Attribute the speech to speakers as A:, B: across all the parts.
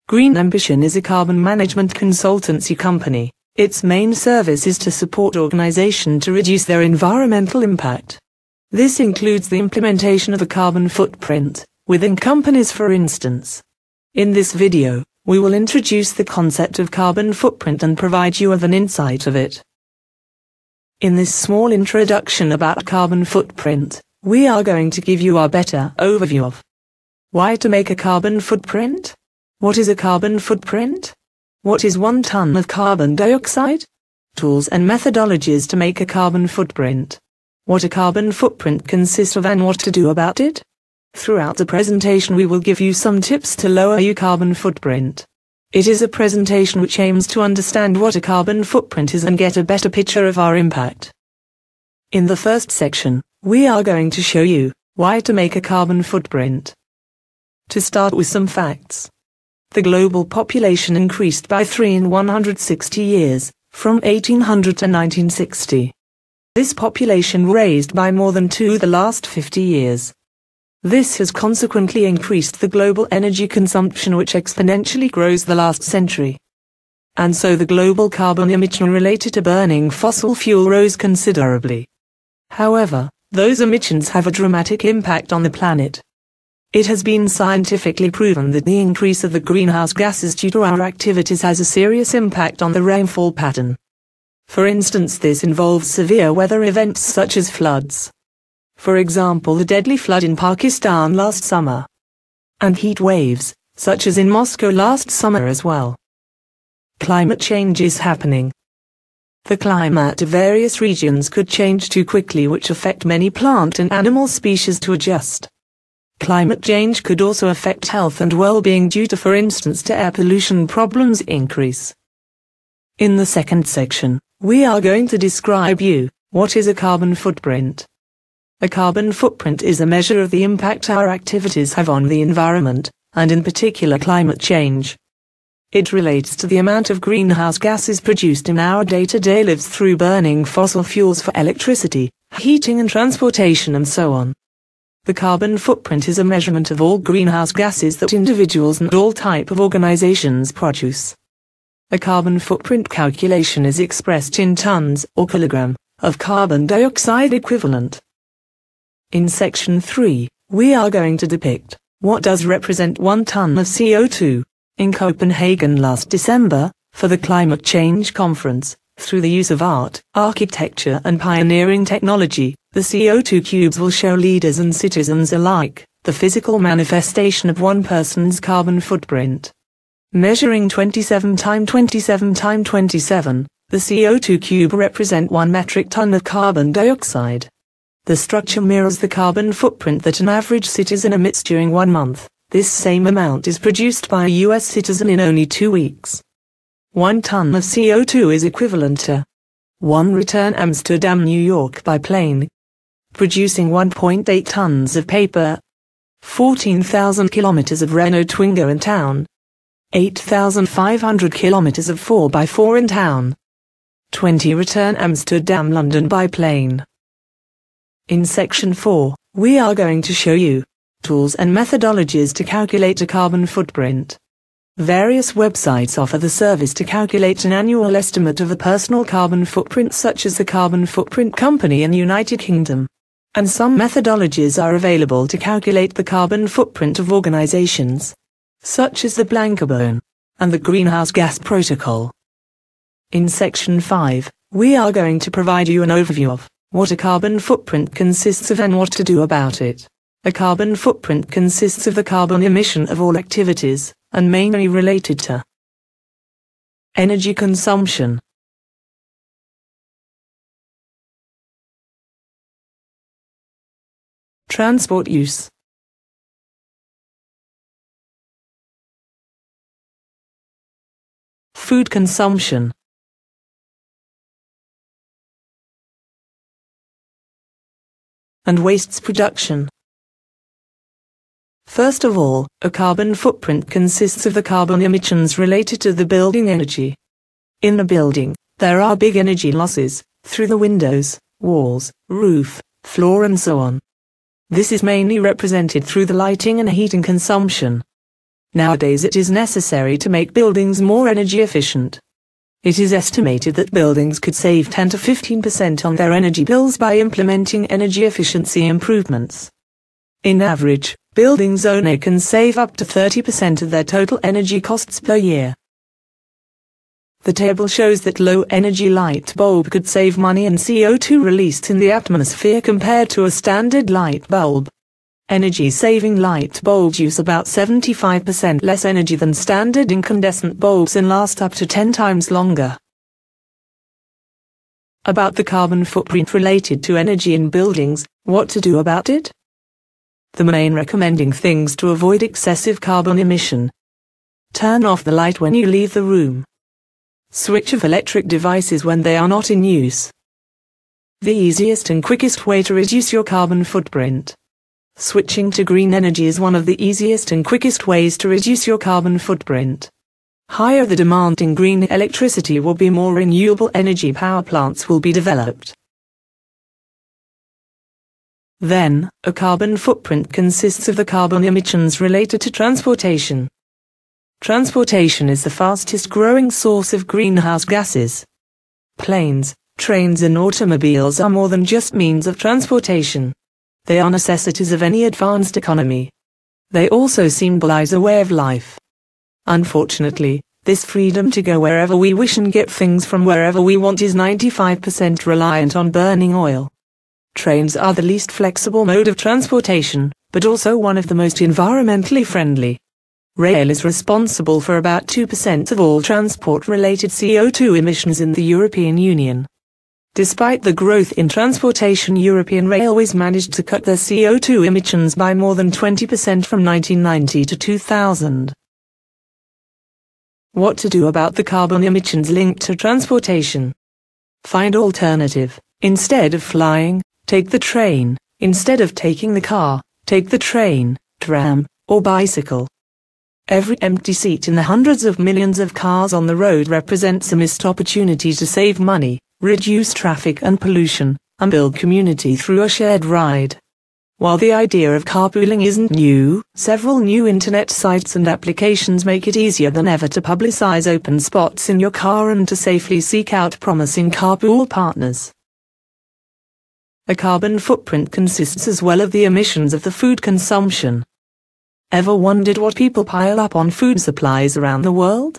A: Green Ambition is a carbon management consultancy company. Its main service is to support organizations to reduce their environmental impact. This includes the implementation of a carbon footprint within companies, for instance. In this video, we will introduce the concept of carbon footprint and provide you with an insight of it. In this small introduction about carbon footprint, we are going to give you a better overview of why to make a carbon footprint. What is a carbon footprint? What is 1 ton of carbon dioxide? Tools and methodologies to make a carbon footprint. What a carbon footprint consists of and what to do about it. Throughout the presentation we will give you some tips to lower your carbon footprint. It is a presentation which aims to understand what a carbon footprint is and get a better picture of our impact. In the first section, we are going to show you why to make a carbon footprint. To start with some facts. The global population increased by 3 in 160 years, from 1800 to 1960. This population raised by more than 2 the last 50 years. This has consequently increased the global energy consumption, which exponentially grows the last century. And so the global carbon emission related to burning fossil fuel rose considerably. However, those emissions have a dramatic impact on the planet. It has been scientifically proven that the increase of the greenhouse gases due to our activities has a serious impact on the rainfall pattern. For instance, this involves severe weather events such as floods. For example, the deadly flood in Pakistan last summer. And heat waves, such as in Moscow last summer as well. Climate change is happening. The climate of various regions could change too quickly, which affect many plant and animal species to adjust. Climate change could also affect health and well-being due to, for instance, to air pollution problems increase. In the second section, we are going to describe you what is a carbon footprint. A carbon footprint is a measure of the impact our activities have on the environment, and in particular climate change. It relates to the amount of greenhouse gases produced in our day-to-day lives through burning fossil fuels for electricity, heating and transportation and so on. The carbon footprint is a measurement of all greenhouse gases that individuals and all type of organizations produce. A carbon footprint calculation is expressed in tons or kilogram of carbon dioxide equivalent. In section 3, we are going to depict what does represent 1 ton of CO2. In Copenhagen last December, for the Climate Change Conference, through the use of art, architecture and pioneering technology, the CO2 cubes will show leaders and citizens alike the physical manifestation of one person's carbon footprint. Measuring 27 × 27 × 27, the CO2 cube represent 1 metric ton of carbon dioxide. The structure mirrors the carbon footprint that an average citizen emits during 1 month. This same amount is produced by a US citizen in only 2 weeks. 1 ton of CO2 is equivalent to 1 return Amsterdam, New York by plane, producing 1.8 tons of paper, 14,000 kilometers of Renault Twingo in town, 8,500 kilometers of 4x4 in town, 20 return Amsterdam, London by plane. In section 4, we are going to show you tools and methodologies to calculate a carbon footprint. Various websites offer the service to calculate an annual estimate of a personal carbon footprint, such as the Carbon Footprint Company in the United Kingdom. And some methodologies are available to calculate the carbon footprint of organizations, such as the Blankabone and the Greenhouse Gas Protocol. In section 5, we are going to provide you an overview of what a carbon footprint consists of and what to do about it. A carbon footprint consists of the carbon emission of all activities, and mainly related to energy consumption, transport use, food consumption, and wastes production. First of all, a carbon footprint consists of the carbon emissions related to the building energy. In a building, there are big energy losses, through the windows, walls, roof, floor and so on. This is mainly represented through the lighting and heating consumption. Nowadays it is necessary to make buildings more energy efficient. It is estimated that buildings could save 10 to 15% on their energy bills by implementing energy efficiency improvements. In average, buildings owner can save up to 30% of their total energy costs per year. The table shows that low-energy light bulb could save money in CO2 released in the atmosphere compared to a standard light bulb. Energy-saving light bulbs use about 75% less energy than standard incandescent bulbs and last up to 10 times longer. About the carbon footprint related to energy in buildings, what to do about it? The main recommending things to avoid excessive carbon emission. Turn off the light when you leave the room. Switch off electric devices when they are not in use. The easiest and quickest way to reduce your carbon footprint. Switching to green energy is one of the easiest and quickest ways to reduce your carbon footprint. Higher the demand in green electricity will be, more renewable energy power plants will be developed. Then, a carbon footprint consists of the carbon emissions related to transportation. Transportation is the fastest growing source of greenhouse gases. Planes, trains and automobiles are more than just means of transportation. They are necessities of any advanced economy. They also symbolize a way of life. Unfortunately, this freedom to go wherever we wish and get things from wherever we want is 95% reliant on burning oil. Trains are the least flexible mode of transportation, but also one of the most environmentally friendly. Rail is responsible for about 2% of all transport-related CO2 emissions in the European Union. Despite the growth in transportation, European railways managed to cut their CO2 emissions by more than 20% from 1990 to 2000. What to do about the carbon emissions linked to transportation? Find alternative. Instead of flying, take the train. Instead of taking the car, take the train, tram, or bicycle. Every empty seat in the hundreds of millions of cars on the road represents a missed opportunity to save money, reduce traffic and pollution, and build community through a shared ride. While the idea of carpooling isn't new, several new internet sites and applications make it easier than ever to publicize open spots in your car and to safely seek out promising carpool partners. A carbon footprint consists as well of the emissions of the food consumption. Ever wondered what people pile up on food supplies around the world?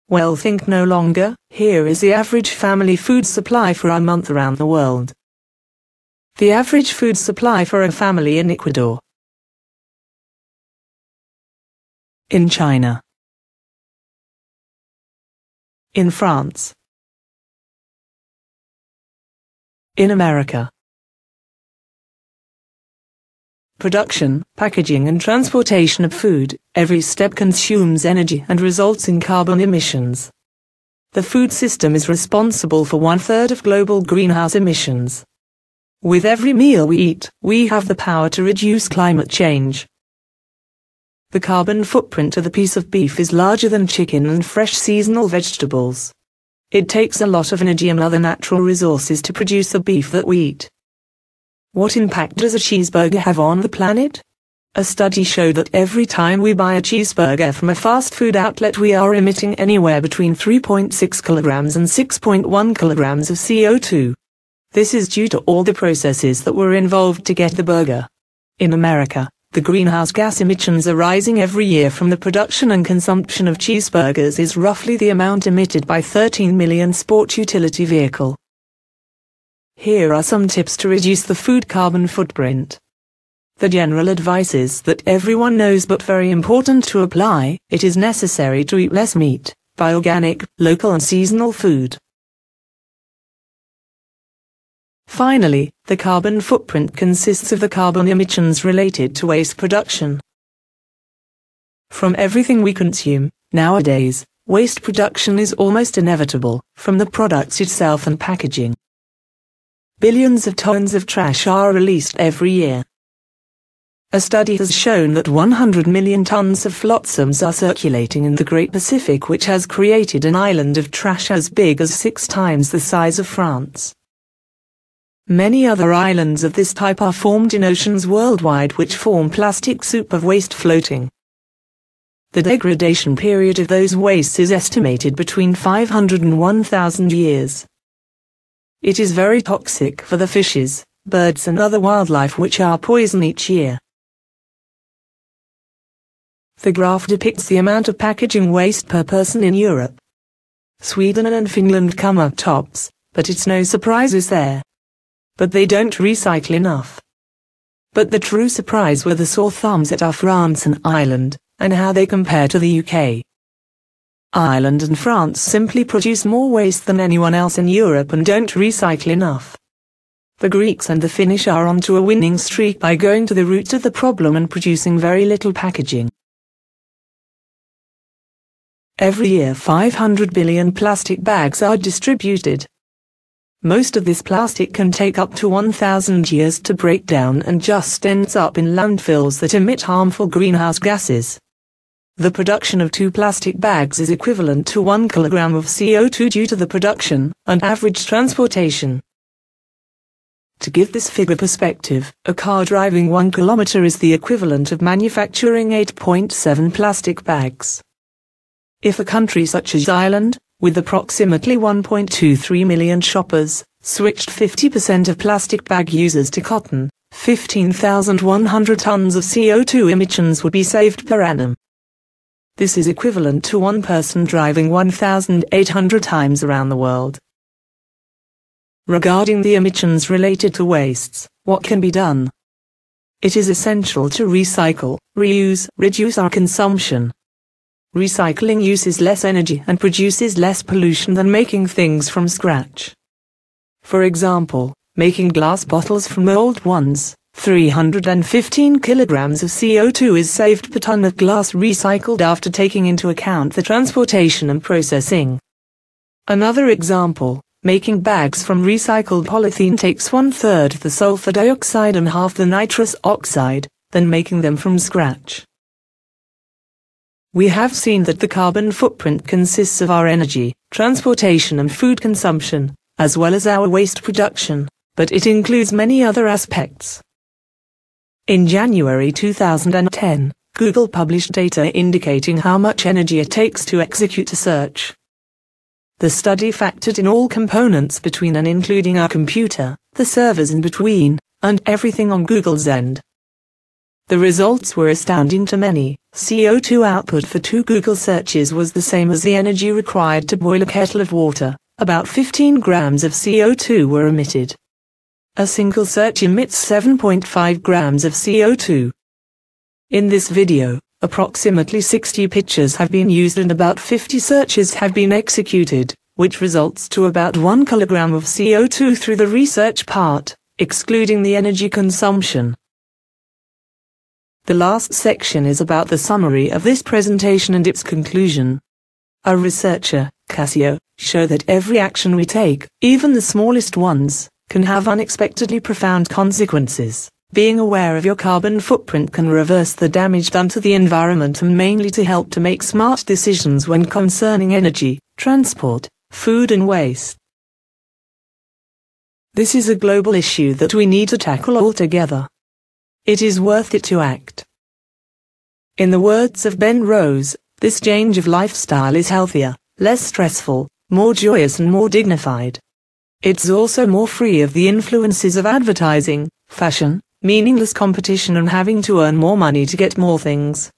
A: Well, think no longer. Here is the average family food supply for a month around the world. The average food supply for a family in Ecuador. In China. In France. In America. Production, packaging and transportation of food, every step consumes energy and results in carbon emissions. The food system is responsible for 1/3 of global greenhouse emissions. With every meal we eat, we have the power to reduce climate change. The carbon footprint of a piece of beef is larger than chicken and fresh seasonal vegetables. It takes a lot of energy and other natural resources to produce the beef that we eat. What impact does a cheeseburger have on the planet? A study showed that every time we buy a cheeseburger from a fast food outlet, we are emitting anywhere between 3.6 kilograms and 6.1 kilograms of CO2. This is due to all the processes that were involved to get the burger. In America, the greenhouse gas emissions arising every year from the production and consumption of cheeseburgers is roughly the amount emitted by 13 million sport utility vehicles. Here are some tips to reduce the food carbon footprint. The general advice is that everyone knows but very important to apply: it is necessary to eat less meat, buy organic, local and seasonal food. Finally, the carbon footprint consists of the carbon emissions related to waste production. From everything we consume, nowadays, waste production is almost inevitable, from the products itself and packaging. Billions of tons of trash are released every year. A study has shown that 100 million tons of flotsams are circulating in the Great Pacific, which has created an island of trash as big as 6 times the size of France. Many other islands of this type are formed in oceans worldwide, which form plastic soup of waste floating. The degradation period of those wastes is estimated between 500 and 1,000 years. It is very toxic for the fishes, birds and other wildlife which are poisoned each year. The graph depicts the amount of packaging waste per person in Europe. Sweden and Finland come up tops, but it's no surprises there. But they don't recycle enough. But the true surprise were the sore thumbs that are France and Ireland, and how they compare to the UK. Ireland and France simply produce more waste than anyone else in Europe and don't recycle enough. The Greeks and the Finnish are onto a winning streak by going to the root of the problem and producing very little packaging. Every year 500 billion plastic bags are distributed. Most of this plastic can take up to 1,000 years to break down and just ends up in landfills that emit harmful greenhouse gases. The production of 2 plastic bags is equivalent to 1 kilogram of CO2 due to the production and average transportation. To give this figure perspective, a car driving 1 kilometer is the equivalent of manufacturing 8.7 plastic bags. If a country such as Ireland, with approximately 1.23 million shoppers, switched 50% of plastic bag users to cotton, 15,100 tons of CO2 emissions would be saved per annum. This is equivalent to one person driving 1,800 times around the world. Regarding the emissions related to wastes, what can be done? It is essential to recycle, reuse, reduce our consumption. Recycling uses less energy and produces less pollution than making things from scratch. For example, making glass bottles from old ones, 315 kilograms of CO2 is saved per ton of glass recycled after taking into account the transportation and processing. Another example, making bags from recycled polythene takes 1/3 the sulfur dioxide and half the nitrous oxide than making them from scratch. We have seen that the carbon footprint consists of our energy, transportation and food consumption, as well as our waste production, but it includes many other aspects. In January 2010, Google published data indicating how much energy it takes to execute a search. The study factored in all components between and including our computer, the servers in between, and everything on Google's end. The results were astounding to many. CO2 output for 2 Google searches was the same as the energy required to boil a kettle of water. About 15 grams of CO2 were emitted. A single search emits 7.5 grams of CO2. In this video, approximately 60 pictures have been used and about 50 searches have been executed, which results to about 1 kilogram of CO2 through the research part, excluding the energy consumption. The last section is about the summary of this presentation and its conclusion. Our researcher, Casio, show that every action we take, even the smallest ones, can have unexpectedly profound consequences. Being aware of your carbon footprint can reverse the damage done to the environment and mainly to help to make smart decisions when concerning energy, transport, food and waste. This is a global issue that we need to tackle all together. It is worth it to act. In the words of Ben Rose, this change of lifestyle is healthier, less stressful, more joyous and more dignified. It's also more free of the influences of advertising, fashion, meaningless competition and having to earn more money to get more things.